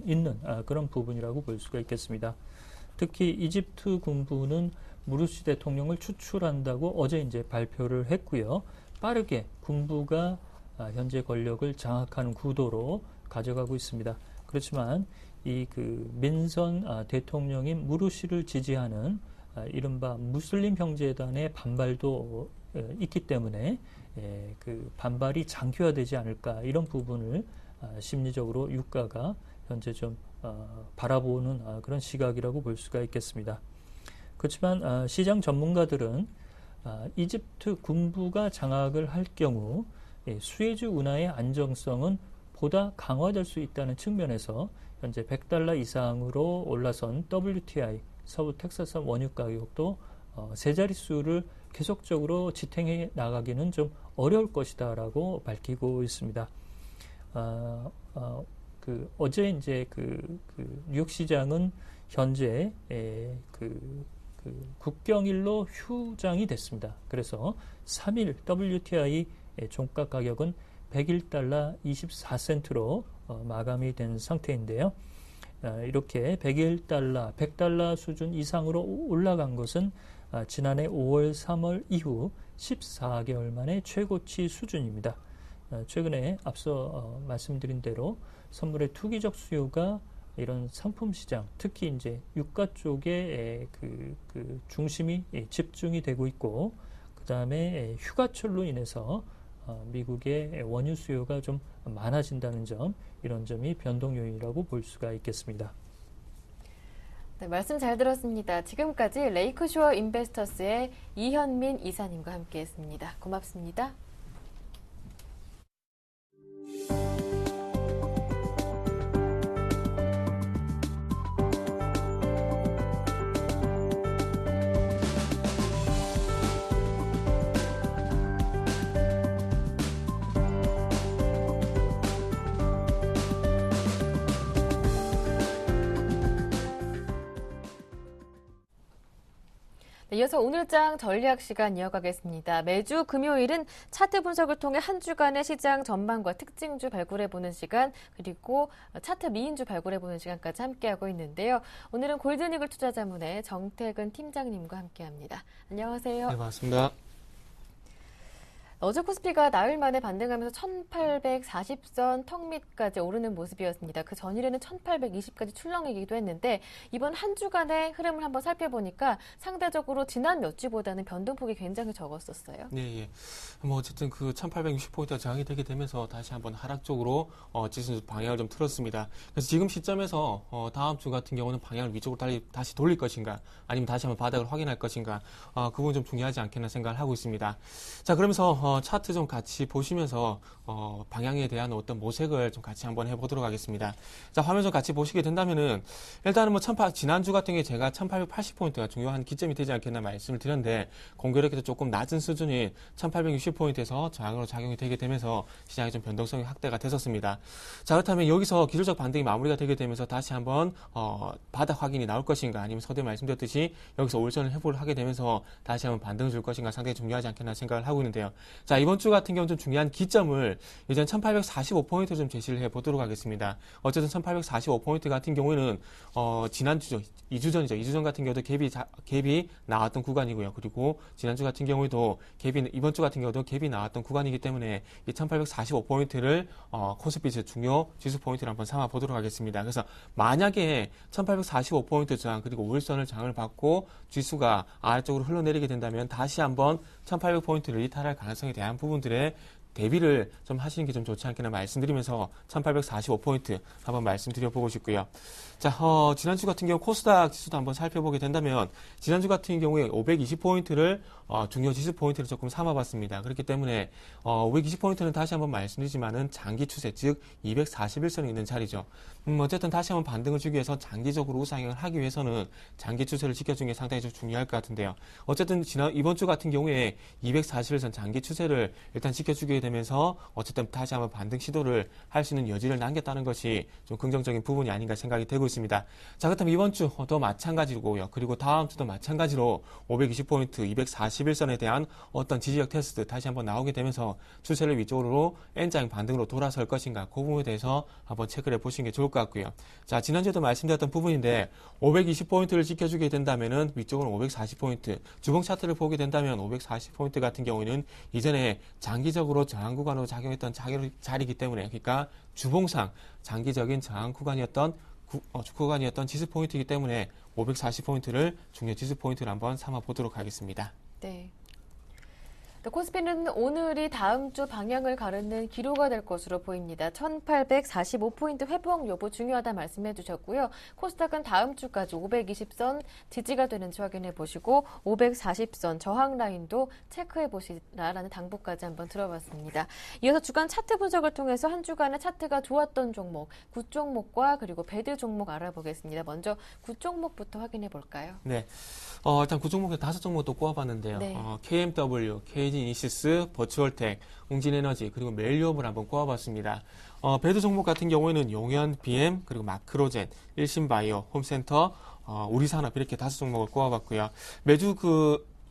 있는 그런 부분이라고 볼 수가 있겠습니다. 특히 이집트 군부는 무르시 대통령을 추출한다고 어제 이제 발표를 했고요. 빠르게 군부가 현재 권력을 장악하는 구도로 가져가고 있습니다. 그렇지만 이 그 민선 대통령인 무르시를 지지하는 이른바 무슬림 형제단의 반발도 있기 때문에 그 반발이 장기화되지 않을까, 이런 부분을 심리적으로 유가가 현재 좀 바라보는 그런 시각이라고 볼 수가 있겠습니다. 그렇지만 시장 전문가들은 이집트 군부가 장악을 할 경우 수혜주 운하의 안정성은 보다 강화될 수 있다는 측면에서 현재 $100 이상으로 올라선 WTI 서부 텍사스 원유 가격도 세 자릿수를 계속적으로 지탱해 나가기는 좀 어려울 것이다라고 밝히고 있습니다. 어제 이제 그 뉴욕 시장은 현재 국경일로 휴장이 됐습니다. 그래서 3일 WTI 종가 가격은 $101 24센트로 마감이 된 상태인데요. 이렇게 $101 수준 이상으로 올라간 것은 지난해 5월, 3월 이후 14개월 만에 최고치 수준입니다. 최근에 앞서 말씀드린 대로 선물의 투기적 수요가 이런 상품 시장, 특히 이제 유가 쪽에 그 중심이 집중이 되고 있고, 그 다음에 휴가철로 인해서 미국의 원유 수요가 좀 많아진다는 점, 이런 점이 변동 요인이라고 볼 수가 있겠습니다. 네, 말씀 잘 들었습니다. 지금까지 레이크쇼어 인베스터스의 이현민 이사님과 함께했습니다. 고맙습니다. 네, 이어서 오늘장 전략 시간 이어가겠습니다. 매주 금요일은 차트 분석을 통해 한 주간의 시장 전망과 특징주 발굴해보는 시간, 그리고 차트 미인주 발굴해보는 시간까지 함께하고 있는데요. 오늘은 골든이글 투자자문의 정태근 팀장님과 함께합니다. 안녕하세요. 네, 반갑습니다. 어제 코스피가 나흘 만에 반등하면서 1840선 턱 밑까지 오르는 모습이었습니다. 그 전일에는 1820까지 출렁이기도 했는데, 이번 한 주간의 흐름을 한번 살펴보니까 상대적으로 지난 몇 주보다는 변동폭이 굉장히 적었었어요. 네, 예. 뭐 어쨌든 그 1860포인트가 저항이 되게 되면서 다시 한번 하락 쪽으로 지수 방향을 좀 틀었습니다. 그래서 지금 시점에서 다음 주 같은 경우는 방향을 위쪽으로 다시 돌릴 것인가, 아니면 다시 한번 바닥을 확인할 것인가, 그 부분 좀 중요하지 않겠나 생각을 하고 있습니다. 자, 그러면서 차트 좀 같이 보시면서 방향에 대한 어떤 모색을 좀 같이 한번 해보도록 하겠습니다. 자, 화면 좀 같이 보시게 된다면은 일단은 뭐 지난주 같은 경우에 제가 1880포인트가 중요한 기점이 되지 않겠나 말씀을 드렸는데 공교롭게도 조금 낮은 수준인 1860포인트에서 저항으로 작용이 되게 되면서 시장의 좀 변동성이 확대가 됐었습니다. 자, 그렇다면 여기서 기술적 반등이 마무리가 되게 되면서 다시 한번 바닥 확인이 나올 것인가, 아니면 서두에 말씀드렸듯이 여기서 올전을 회복을 하게 되면서 다시 한번 반등을 줄 것인가 상당히 중요하지 않겠나 생각을 하고 있는데요. 자, 이번 주 같은 경우는 좀 중요한 기점을 이제 1845포인트 좀 제시를 해보도록 하겠습니다. 어쨌든 1845포인트 같은 경우에는 지난주죠. 2주 전이죠. 2주 전 같은 경우도 갭이 나왔던 구간이고요. 그리고 지난주 같은 경우에도 이번 주 같은 경우도 갭이 나왔던 구간이기 때문에 이 1845포인트를 코스피 중요 지수 포인트를 한번 삼아 보도록 하겠습니다. 그래서 만약에 1845포인트 저항 그리고 5일선을 장을 받고 지수가 아래쪽으로 흘러내리게 된다면 다시 한번 1800포인트를 이탈할 가능성에 대한 부분들의 대비를 좀 하시는 게 좀 좋지 않겠나 말씀드리면서 1845포인트 한번 말씀드려보고 싶고요. 자, 지난주 같은 경우 코스닥 지수도 한번 살펴보게 된다면 지난주 같은 경우에 520포인트를 중요 지수 포인트를 조금 삼아봤습니다. 그렇기 때문에 520포인트는 다시 한번 말씀드리지만은 장기 추세, 즉 241선이 있는 자리죠. 어쨌든 다시 한번 반등을 주기 위해서 장기적으로 우상향을 하기 위해서는 장기 추세를 지켜주는 게 상당히 좀 중요할 것 같은데요. 어쨌든 이번 주 같은 경우에 241선 장기 추세를 일단 지켜주게 되면서 어쨌든 다시 한번 반등 시도를 할 수 있는 여지를 남겼다는 것이 좀 긍정적인 부분이 아닌가 생각이 되고 있습니다. 자, 그렇다면 이번 주도 마찬가지고요. 그리고 다음 주도 마찬가지로 520포인트, 241선에 대한 어떤 지지력 테스트 다시 한번 나오게 되면서 추세를 위쪽으로 N자형 반등으로 돌아설 것인가, 그 부분에 대해서 한번 체크를 해보시는 게 좋을 것 같고요. 자, 지난주에도 말씀드렸던 부분인데 520포인트를 지켜주게 된다면은 위쪽으로 540포인트, 주봉 차트를 보게 된다면 540포인트 같은 경우에는 이전에 장기적으로 저항 구간으로 작용했던 자리이기 때문에, 그러니까 주봉상 장기적인 저항 구간이었던 지수 포인트이기 때문에 540포인트를 중요 지수 포인트를 한번 삼아 보도록 하겠습니다. 네. 코스피는 오늘이 다음 주 방향을 가르는 기로가 될 것으로 보입니다. 1845포인트 회복 여부 중요하다 말씀해 주셨고요. 코스닥은 다음 주까지 520선 지지가 되는지 확인해 보시고 540선 저항 라인도 체크해 보시라라는 당부까지 한번 들어봤습니다. 이어서 주간 차트 분석을 통해서 한 주간의 차트가 좋았던 종목, 굿종목과 그리고 배드 종목 알아보겠습니다. 먼저 굿종목부터 확인해 볼까요? 네. 일단 굿종목에 5종목 또 꼽아봤는데요. 네. KMW, KG이니시스, 버추얼텍, 웅진에너지, 그리고 멜리옵을 한번 꼽아봤습니다. 배드 종목 같은 경우에는 용현, BM, 그리고 마크로젠, 일신바이오, 홈센터, 우리산업 이렇게 5종목을 꼽아봤고요. 매주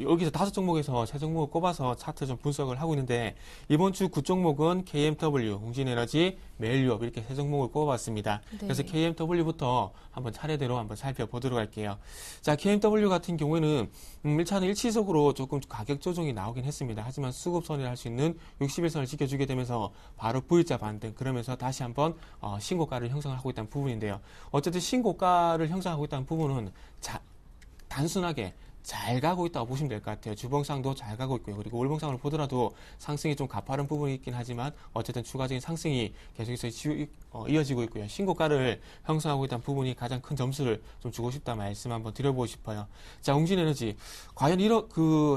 여기서 5종목에서 3종목을 꼽아서 차트 좀 분석을 하고 있는데 이번 주 9종목은 KMW, 웅진에너지, 멜리옵 이렇게 3종목을 꼽아봤습니다. 네. 그래서 KMW부터 한번 차례대로 한번 살펴보도록 할게요. 자, KMW 같은 경우에는 1차는 일시적으로 조금 가격 조정이 나오긴 했습니다. 하지만 수급선이라 할 수 있는 61선을 지켜주게 되면서 바로 V자 반등, 그러면서 다시 한번 신고가를 형성하고 있다는 부분인데요. 어쨌든 신고가를 형성하고 있다는 부분은 단순하게 잘 가고 있다고 보시면 될 것 같아요. 주봉상도 잘 가고 있고요. 그리고 월봉상을 보더라도 상승이 좀 가파른 부분이 있긴 하지만 어쨌든 추가적인 상승이 계속해서 이어지고 있고요. 신고가를 형성하고 있다는 부분이 가장 큰 점수를 좀 주고 싶다 말씀 한번 드려보고 싶어요. 자, 웅진에너지. 과연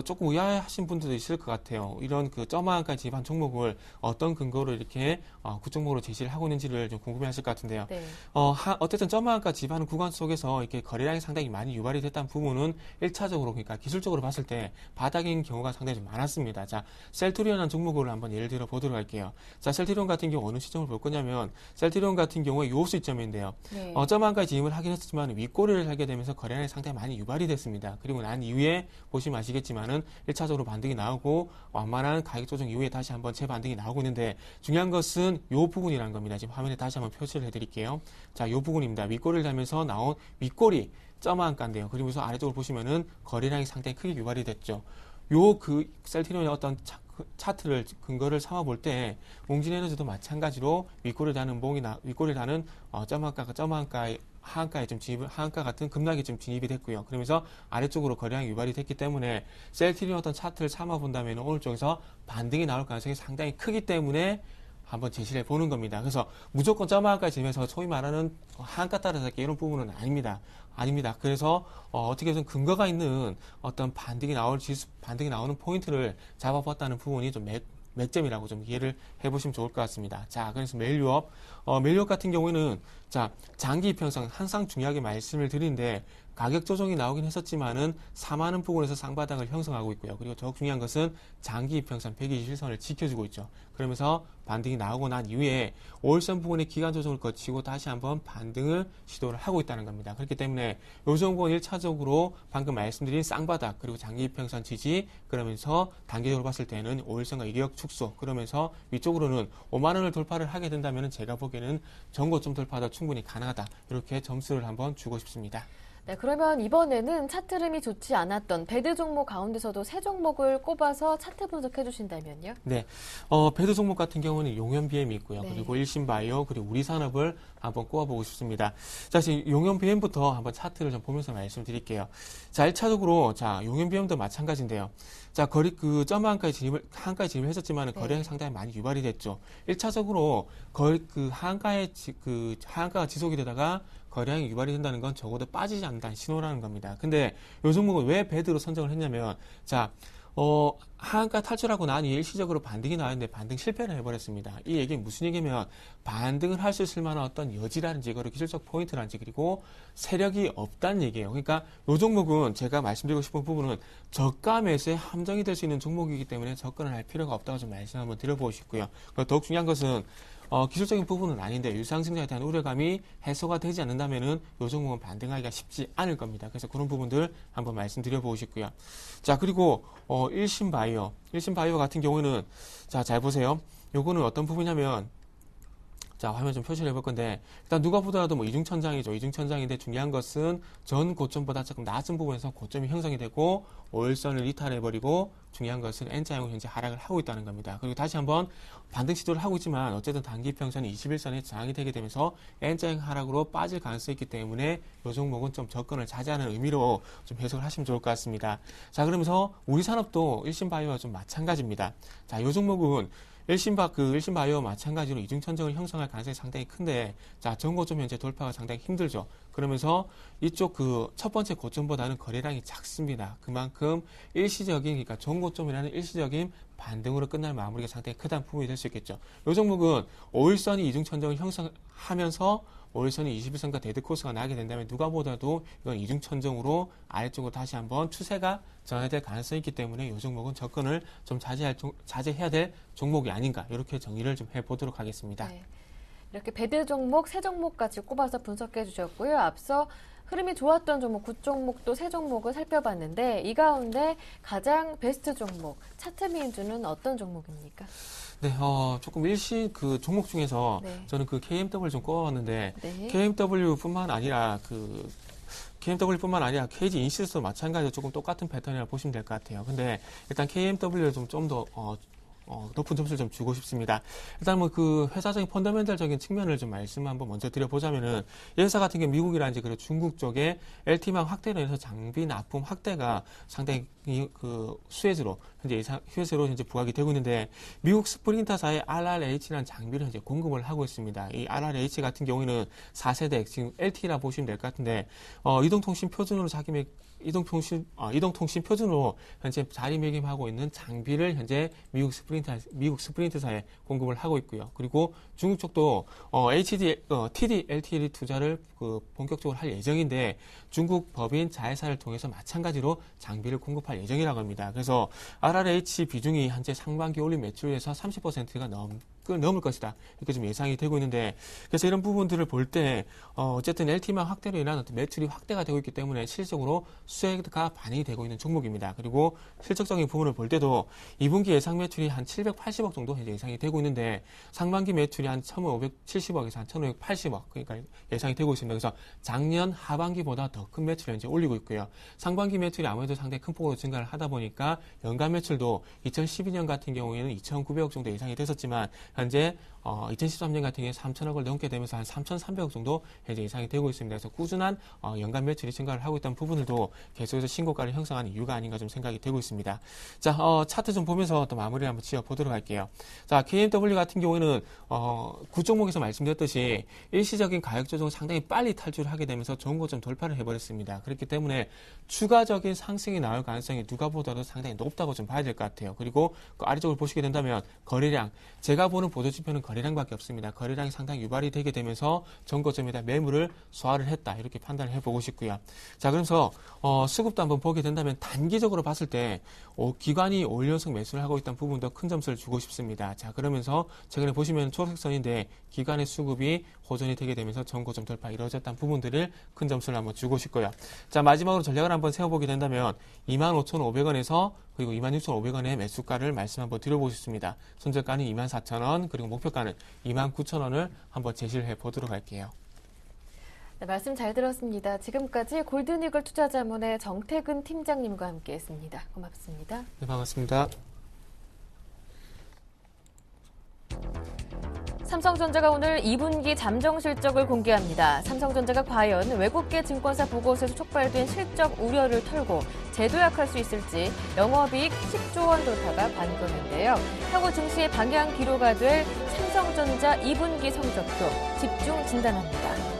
조금 의아하신 분들도 있을 것 같아요. 이런 점화까지 집한 종목을 어떤 근거로 이렇게 굿종목으로 제시를 하고 있는지를 좀 궁금해 하실 것 같은데요. 네. 어쨌든 점화가 집한 구간 속에서 이렇게 거래량이 상당히 많이 유발이 됐다는 부분은 1차적으로, 그러니까 기술적으로 봤을 때 바닥인 경우가 상당히 좀 많았습니다. 자, 셀트리온이라는 종목을 한번 예를 들어 보도록 할게요. 자, 셀트리온 같은 경우 어느 시점을 볼 거냐면 셀트리온 같은 경우에 요 시점인데요. 네. 점한까지 진입을 하긴 했지만 윗꼬리를 하게 되면서 거래량이 상당히 많이 유발이 됐습니다. 그리고 난 이후에 보시면 아시겠지만은 1차적으로 반등이 나오고 완만한 가격 조정 이후에 다시 한번 재반등이 나오고 있는데 중요한 것은 요 부분이라는 겁니다. 지금 화면에 다시 한번 표시를 해드릴게요. 자, 요 부분입니다. 윗꼬리를 달면서 나온 윗꼬리 점한가인데요. 그리고서 아래쪽으로 보시면은 거래량이 상당히 크게 유발이 됐죠. 셀트리온의 어떤 차트를 근거를 삼아 볼 때 웅진에너지도 마찬가지로 윗꼬리를 다는 점한가의 하한가에 좀 하한가 같은 급락이 좀 진입이 됐고요. 그러면서 아래쪽으로 거래량이 유발이 됐기 때문에 셀트리온 어떤 차트를 삼아 본다면 오늘 쪽에서 반등이 나올 가능성이 상당히 크기 때문에 한번 제시를 해보는 겁니다. 그래서 무조건 점화가까지 지면서 소위 말하는 하한가 따라서 이런 부분은 아닙니다. 그래서 어떻게 좀 근거가 있는 어떤 반등이 나오는 포인트를 잡아봤다는 부분이 좀 맥점이라고 좀 이해를 해보시면 좋을 것 같습니다. 자, 그래서 매일 유업 같은 경우에는 자, 장기 이평선 항상 중요하게 말씀을 드리는데 가격 조정이 나오긴 했었지만은 4만원 부근에서 쌍바닥을 형성하고 있고요. 그리고 더욱 중요한 것은 장기 이평선 121선을 지켜주고 있죠. 그러면서 반등이 나오고 난 이후에 5일선 부근의 기간 조정을 거치고 다시 한번 반등을 시도를 하고 있다는 겁니다. 그렇기 때문에 요정권 1차적으로 방금 말씀드린 쌍바닥 그리고 장기 이평선 지지 그러면서 단계적으로 봤을 때는 5일선과 이력 축소 그러면서 위쪽으로는 5만원을 돌파를 하게 된다면 제가 보기에는 전고점 돌파도 충분히 가능하다. 이렇게 점수를 한번 주고 싶습니다. 네, 그러면 이번에는 차트 흐름이 좋지 않았던 배드 종목 가운데서도 세 종목을 꼽아서 차트 분석해 주신다면요? 네, 배드 종목 같은 경우는 용현BM이 있고요. 네. 그리고 일신바이오 그리고 우리산업을 한번 꼽아보고 싶습니다. 자, 지금 용현BM부터 한번 차트를 좀 보면서 말씀드릴게요. 자, 1차적으로 용현BM도 마찬가지인데요. 자, 점한가에 진입을 했었지만 거래량이 상당히 많이 유발이 됐죠. 1차적으로 하한가가 지속이 되다가 거래량이 유발이 된다는 건 적어도 빠지지 않는다는 신호라는 겁니다. 근데 요 종목은 왜 배드로 선정을 했냐면, 자, 하한가 탈출하고 난 이후에 일시적으로 반등이 나왔는데 반등 실패를 해버렸습니다. 이 얘기는 무슨 얘기냐면 반등을 할 수 있을 만한 어떤 여지라든지 그리고 기술적 포인트라든지 그리고 세력이 없다는 얘기예요. 그러니까 이 종목은 제가 말씀드리고 싶은 부분은 저가 매수에 함정이 될 수 있는 종목이기 때문에 접근을 할 필요가 없다고 좀 말씀 한번 드려보고 싶고요. 더욱 중요한 것은 기술적인 부분은 아닌데 유상증자에 대한 우려감이 해소가 되지 않는다면은 요 종목은 반등하기가 쉽지 않을 겁니다. 그래서 그런 부분들 한번 말씀드려보고 싶고요. 자, 그리고 일신바이오 같은 경우는 자, 잘 보세요. 요거는 어떤 부분이냐면 자, 화면 좀 표시를 해볼 건데, 일단 누가 보더라도 이중천장이죠. 이중천장인데 중요한 것은 전 고점보다 조금 낮은 부분에서 고점이 형성이 되고, 5일선을 이탈해버리고, 중요한 것은 N자형으로 현재 하락을 하고 있다는 겁니다. 그리고 다시 한번 반등 시도를 하고 있지만, 어쨌든 단기평선이 21선에 저항이 되게 되면서 N자형 하락으로 빠질 가능성이 있기 때문에, 이 종목은 좀 접근을 자제하는 의미로 좀 해석을 하시면 좋을 것 같습니다. 자, 그러면서 우리산업도 일신바이오와 좀 마찬가지입니다. 자, 이 종목은 일신바이오와 마찬가지로 이중천정을 형성할 가능성이 상당히 큰데, 자, 전고점 현재 돌파가 상당히 힘들죠. 그러면서 이쪽 첫 번째 고점보다는 거래량이 작습니다. 그만큼 그러니까 전고점이라는 일시적인 반등으로 끝날 마무리가 상당히 크다는 부분이 될 수 있겠죠. 이 종목은 5일선이 이중천정을 형성하면서 5일선이 21선과 데드코스가 나게 된다면 누가 보다도 이건 이중천정으로 아래쪽으로 다시 한번 추세가 전환될 가능성이 있기 때문에 이 종목은 접근을 좀 자제해야 될 종목이 아닌가 이렇게 정리를 좀 해보도록 하겠습니다. 네. 이렇게 배드 종목, 세 종목까지 꼽아서 분석해 주셨고요. 앞서 흐름이 좋았던 종목, 9종목도 세 종목을 살펴봤는데 이 가운데 가장 베스트 종목, 차트 미인주는 어떤 종목입니까? 네, 조금 종목 중에서 네. 저는 KMW 좀 꼽아봤는데 네. KMW뿐만 아니라 KG 인시스도 마찬가지로 조금 똑같은 패턴이라고 보시면 될 것 같아요. 근데 일단 KMW를 좀 더 높은 점수를 좀 주고 싶습니다. 일단 회사적인 펀더멘털적인 측면을 좀 말씀 한번 먼저 드려보자면은, 이 회사 같은 경우 미국이라든지 그리고 중국 쪽에 LT망 확대로 인해서 장비 납품 확대가 상당히 수혜주로 현재 부각이 되고 있는데, 미국 스프린터사의 RRH라는 장비를 현재 공급을 하고 있습니다. 이 RRH 같은 경우에는 4세대, 지금 LTE라 보시면 될 것 같은데, 이동통신 표준으로 현재 자리매김하고 있는 장비를 현재 미국 스프린터사에 공급을 하고 있고요. 그리고 중국 쪽도 TD LTE 투자를 본격적으로 할 예정인데, 중국 법인 자회사를 통해서 마찬가지로 장비를 공급할 예정이라고 합니다. 그래서 RRH 비중이 현재 상반기 올린 매출에서 30%가 넘을 것이다. 이렇게 좀 예상이 되고 있는데, 그래서 이런 부분들을 볼 때 어쨌든 LTE망 확대로 인한 어떤 매출이 확대가 되고 있기 때문에 실질적으로 수혜가 반영이 되고 있는 종목입니다. 그리고 실적적인 부분을 볼 때도 2분기 예상 매출이 한 780억 정도 현재 예상이 되고 있는데, 상반기 매출이 한 1,570억에서 한 1,580억 그러니까 예상이 되고 있습니다. 그래서 작년 하반기보다 더 큰 매출을 현재 올리고 있고요. 상반기 매출이 아무래도 상당히 큰 폭으로 증가를 하다 보니까 연간 매출도 2012년 같은 경우에는 2,900억 정도 예상이 됐었지만, 현재 2013년 같은 경우에 3,000억을 넘게 되면서 한 3,300억 정도 현재 예상이 되고 있습니다. 그래서 꾸준한 연간 매출이 증가를 하고 있다는 부분들도 계속해서 신고가를 형성하는 이유가 아닌가 좀 생각이 되고 있습니다. 자, 차트 좀 보면서 또 마무리를 한번 지어보도록 할게요. 자, KMW 같은 경우에는 구종목에서 말씀드렸듯이 일시적인 가격 조정을 상당히 빨리 탈출을 하게 되면서 좋은 고점 돌파를 해버렸습니다. 그렇기 때문에 추가적인 상승이 나올 가능성이 누가 보더라도 상당히 높다고 좀 봐야 될 것 같아요. 그리고 그 아래쪽을 보시게 된다면 거래량, 제가 보는 보도지표는 거래량밖에 없습니다. 거래량이 상당히 유발이 되게 되면서 전고점에다 매물을 소화를 했다, 이렇게 판단을 해보고 싶고요. 자, 그래서 수급도 한번 보게 된다면 단기적으로 봤을 때 기관이 5일 연속 매수를 하고 있다는 부분도 큰 점수를 주고 싶습니다. 자, 그러면서 최근에 보시면 초록선인데 기관의 수급이 호전이 되게 되면서 전고점 돌파 이루어졌다는 부분들을 큰 점수를 한번 주고 싶고요. 자, 마지막으로 전략을 한번 세워보게 된다면 25,500원에서 그리고 26,500원의 매수가를 말씀 한번 드려보고 싶습니다. 손절가는 24,000원, 그리고 목표가는 29,000원을 한번 제시를 해보도록 할게요. 네, 말씀 잘 들었습니다. 지금까지 골든이글 투자자문의 정태근 팀장님과 함께했습니다. 고맙습니다. 네, 반갑습니다. 삼성전자가 오늘 2분기 잠정 실적을 공개합니다. 삼성전자가 과연 외국계 증권사 보고서에서 촉발된 실적 우려를 털고 재도약할 수 있을지 영업이익 10조 원 돌파가 관건인데요. 향후 증시의 방향 기로가 될 삼성전자 2분기 성적표 집중 진단합니다.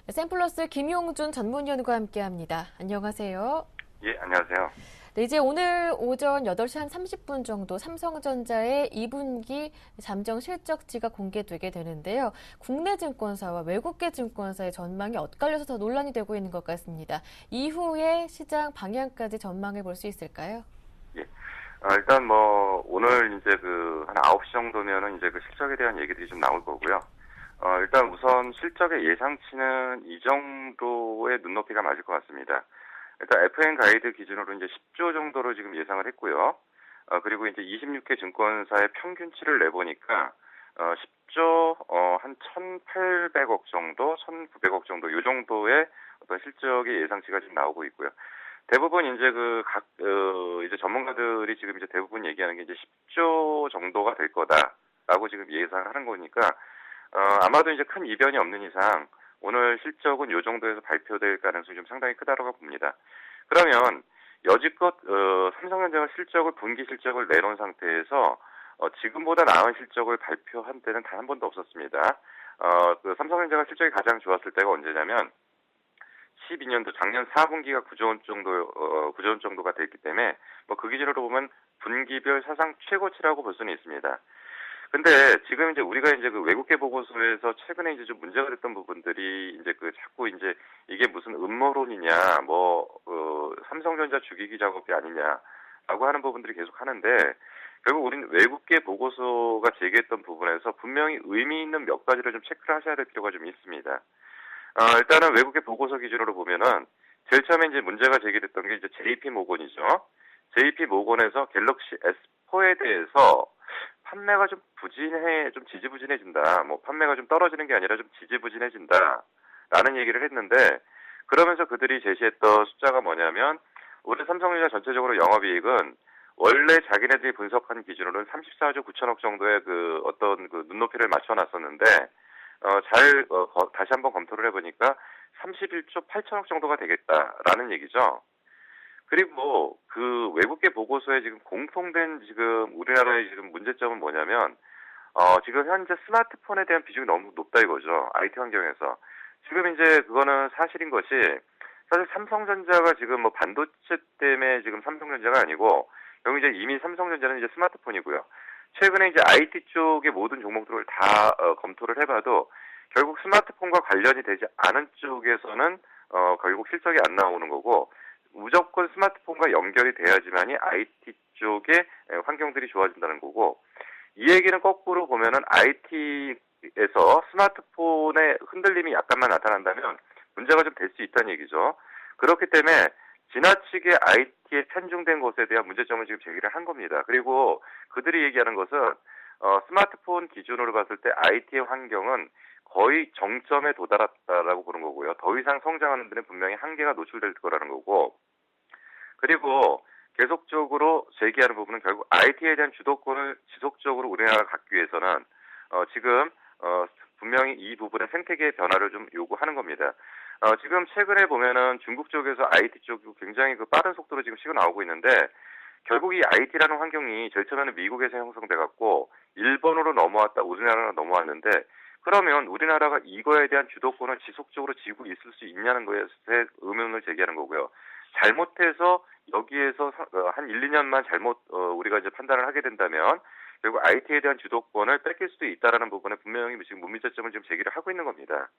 샘플러스 김용준 전문위원과 함께합니다. 안녕하세요. 예, 안녕하세요. 네, 이제 오늘 오전 8시 한 30분 정도 삼성전자의 2분기 잠정 실적치가 공개되게 되는데요. 국내 증권사와 외국계 증권사의 전망이 엇갈려서 더 논란이 되고 있는 것 같습니다. 이후에 시장 방향까지 전망해 볼 수 있을까요? 예. 일단 오늘 이제 한 9시 정도면은 이제 실적에 대한 얘기들이 좀 나올 거고요. 일단 우선 실적의 예상치는 이 정도의 눈높이가 맞을 것 같습니다. 일단 FN 가이드 기준으로 이제 10조 정도로 지금 예상을 했고요. 그리고 이제 26개 증권사의 평균치를 내보니까 10조 한 1,800억 정도, 1,900억 정도 요 정도의 어떤 실적의 예상치가 지금 나오고 있고요. 대부분 이제 이제 전문가들이 지금 이제 대부분 얘기하는 게 이제 10조 정도가 될 거다라고 지금 예상하는 거니까 아마도 이제 큰 이변이 없는 이상 오늘 실적은 이 정도에서 발표될 가능성이 좀 상당히 크다고 봅니다. 그러면 여지껏 삼성전자가 분기 실적을 내놓은 상태에서 지금보다 나은 실적을 발표한 때는 단 한 번도 없었습니다. 삼성전자가 실적이 가장 좋았을 때가 언제냐면 12년도 작년 4분기가 9조 원 정도가 됐기 때문에 그 기준으로 보면 분기별 사상 최고치라고 볼 수는 있습니다. 근데 지금 이제 우리가 이제 외국계 보고서에서 최근에 이제 좀 문제가 됐던 부분들이 이제 자꾸 이제 이게 무슨 음모론이냐, 삼성전자 죽이기 작업이 아니냐라고 하는 부분들이 계속 하는데 결국 우리는 외국계 보고서가 제기했던 부분에서 분명히 의미 있는 몇 가지를 좀 체크를 하셔야 될 필요가 좀 있습니다. 일단은 외국계 보고서 기준으로 보면은 제일 처음에 이제 문제가 제기됐던 게 이제 JP 모건이죠. JP 모건에서 갤럭시 S4에 대해서 판매가 좀 지지부진해진다. 판매가 좀 떨어지는 게 아니라 좀 지지부진해진다. 라는 얘기를 했는데, 그러면서 그들이 제시했던 숫자가 뭐냐면, 우리 삼성전자 전체적으로 영업이익은 원래 자기네들이 분석한 기준으로는 34조 9천억 정도의 눈높이를 맞춰놨었는데, 다시 한번 검토를 해보니까 31조 8천억 정도가 되겠다라는 얘기죠. 그리고 외국계 보고서에 지금 공통된 우리나라의 지금 문제점은 뭐냐면, 지금 현재 스마트폰에 대한 비중이 너무 높다 이거죠. IT 환경에서. 지금 이제 그거는 사실인 것이, 사실 삼성전자가 지금 반도체 때문에 지금 삼성전자가 아니고, 여기 이제 이미 삼성전자는 이제 스마트폰이고요. 최근에 이제 IT 쪽의 모든 종목들을 다 검토를 해봐도, 결국 스마트폰과 관련이 되지 않은 쪽에서는, 결국 실적이 안 나오는 거고, 무조건 스마트폰과 연결이 돼야지만이 IT 쪽의 환경들이 좋아진다는 거고, 이 얘기는 거꾸로 보면은 IT에서 스마트폰의 흔들림이 약간만 나타난다면 문제가 좀 될 수 있다는 얘기죠. 그렇기 때문에 지나치게 IT에 편중된 것에 대한 문제점을 지금 제기를 한 겁니다. 그리고 그들이 얘기하는 것은 스마트폰 기준으로 봤을 때 IT의 환경은 거의 정점에 도달했다라고 보는 거고요. 더 이상 성장하는 데는 분명히 한계가 노출될 거라는 거고, 그리고 계속적으로 제기하는 부분은 결국 IT에 대한 주도권을 지속적으로 우리나라가 갖기 위해서는 지금 분명히 이 부분의 생태계의 변화를 좀 요구하는 겁니다. 지금 최근에 보면은 중국 쪽에서 IT 쪽이 굉장히 그 빠른 속도로 지금 치고 나오고 있는데 결국 이 IT라는 환경이 제일 처음에는 미국에서 형성돼 갖고 일본으로 넘어왔다 우리나라로 넘어왔는데 그러면 우리나라가 이거에 대한 주도권을 지속적으로 쥐고 있을 수 있냐는 거에 의문을 제기하는 거고요. 잘못해서 여기에서 한 1, 2년만 잘못 우리가 이제 판단을 하게 된다면 결국 IT에 대한 주도권을 뺏길 수도 있다라는 부분에 분명히 지금 문제점을 지금 제기를 하고 있는 겁니다.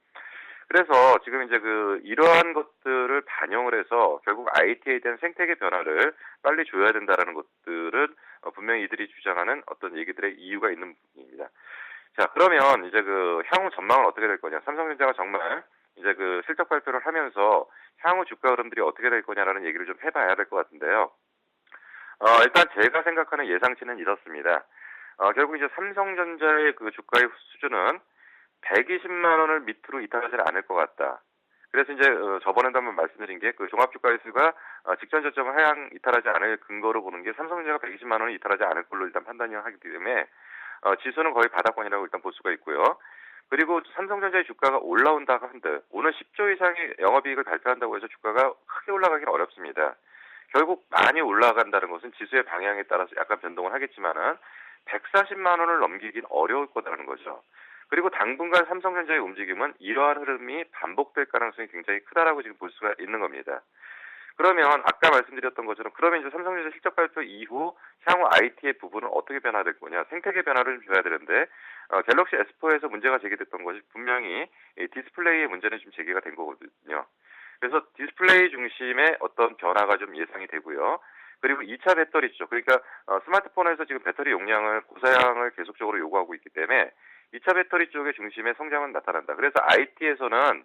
그래서 지금 이제 이러한 것들을 반영을 해서 결국 IT에 대한 생태계 변화를 빨리 줘야 된다라는 것들은 분명히 이들이 주장하는 어떤 얘기들의 이유가 있는 부분입니다. 자, 그러면 이제 향후 전망은 어떻게 될 거냐? 삼성전자가 정말 이제 실적 발표를 하면서 향후 주가 흐름들이 어떻게 될 거냐라는 얘기를 좀 해봐야 될 것 같은데요. 일단 제가 생각하는 예상치는 이렇습니다. 결국 이제 삼성전자의 주가의 수준은 120만 원을 밑으로 이탈하지 않을 것 같다. 그래서 이제 저번에도 한번 말씀드린 게 종합주가지수가 직전 저점을 하향 이탈하지 않을 근거로 보는 게 삼성전자가 120만 원을 이탈하지 않을 걸로 일단 판단이 하기 때문에 지수는 거의 바닥권이라고 일단 볼 수가 있고요. 그리고 삼성전자의 주가가 올라온다고 한들 오늘 10조 이상의 영업이익을 발표한다고 해서 주가가 크게 올라가기는 어렵습니다. 결국 많이 올라간다는 것은 지수의 방향에 따라서 약간 변동을 하겠지만은 140만 원을 넘기긴 어려울 거라는 거죠. 그리고 당분간 삼성전자의 움직임은 이러한 흐름이 반복될 가능성이 굉장히 크다라고 지금 볼 수가 있는 겁니다. 그러면 아까 말씀드렸던 것처럼 그러면 이제 삼성전자 실적 발표 이후 향후 IT의 부분은 어떻게 변화될 거냐 생태계 변화를 좀 줘야 되는데 갤럭시 S4에서 문제가 제기됐던 것이 분명히 디스플레이의 문제는 좀 제기가 된 거거든요. 그래서 디스플레이 중심의 어떤 변화가 좀 예상이 되고요. 그리고 2차 배터리 쪽 그러니까 스마트폰에서 지금 배터리 용량을 고사양을 계속적으로 요구하고 있기 때문에 2차 배터리 쪽의 중심의 성장은 나타난다. 그래서 IT에서는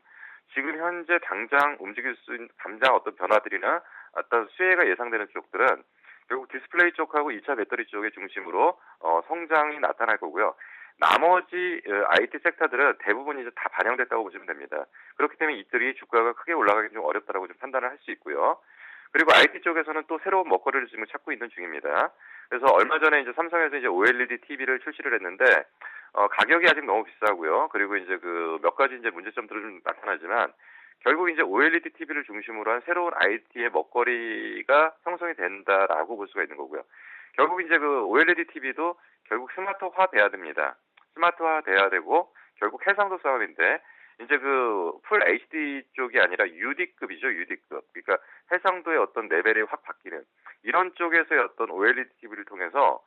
지금 현재 당장 움직일 수 있는 당장 어떤 변화들이나 어떤 수혜가 예상되는 쪽들은 결국 디스플레이 쪽하고 2차 배터리 쪽의 중심으로 성장이 나타날 거고요. 나머지 IT 섹터들은 대부분 이제 다 반영됐다고 보시면 됩니다. 그렇기 때문에 이들이 주가가 크게 올라가기 좀 어렵다라고 좀 판단을 할 수 있고요. 그리고 IT 쪽에서는 또 새로운 먹거리를 지금 찾고 있는 중입니다. 그래서 얼마 전에 이제 삼성에서 이제 OLED TV를 출시를 했는데 가격이 아직 너무 비싸고요. 그리고 이제 몇 가지 이제 문제점들은 좀 나타나지만 결국 이제 OLED TV를 중심으로 한 새로운 IT의 먹거리가 형성이 된다라고 볼 수가 있는 거고요. 결국 이제 OLED TV도 결국 스마트화 돼야 됩니다. 스마트화 돼야 되고 결국 해상도 싸움인데 이제 풀 HD 쪽이 아니라 UD급이죠, UD급. 그러니까 해상도의 어떤 레벨이 확 바뀌는 이런 쪽에서의 어떤 OLED TV를 통해서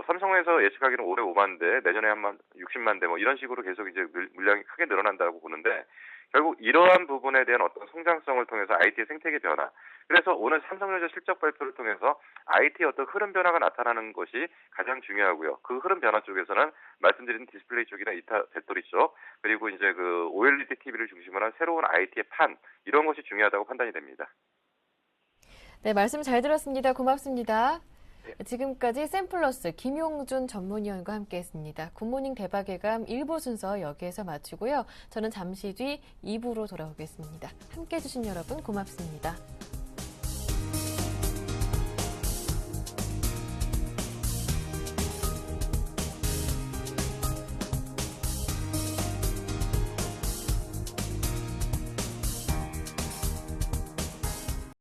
삼성에서 예측하기는 올해 5만 대, 내년에 한 60만 대 이런 식으로 계속 이제 물량이 크게 늘어난다고 보는데 결국 이러한 부분에 대한 어떤 성장성을 통해서 IT의 생태계 변화. 그래서 오늘 삼성전자 실적 발표를 통해서 IT의 어떤 흐름 변화가 나타나는 것이 가장 중요하고요. 그 흐름 변화 쪽에서는 말씀드린 디스플레이 쪽이나 2차 배터리 쪽, 그리고 이제 OLED TV를 중심으로 한 새로운 IT의 판, 이런 것이 중요하다고 판단이 됩니다. 네, 말씀 잘 들었습니다. 고맙습니다. 지금까지 샘플러스 김용준 전문위원과 함께했습니다. 굿모닝 대박예감 1부 순서 여기에서 마치고요. 저는 잠시 뒤 2부로 돌아오겠습니다. 함께해 주신 여러분 고맙습니다.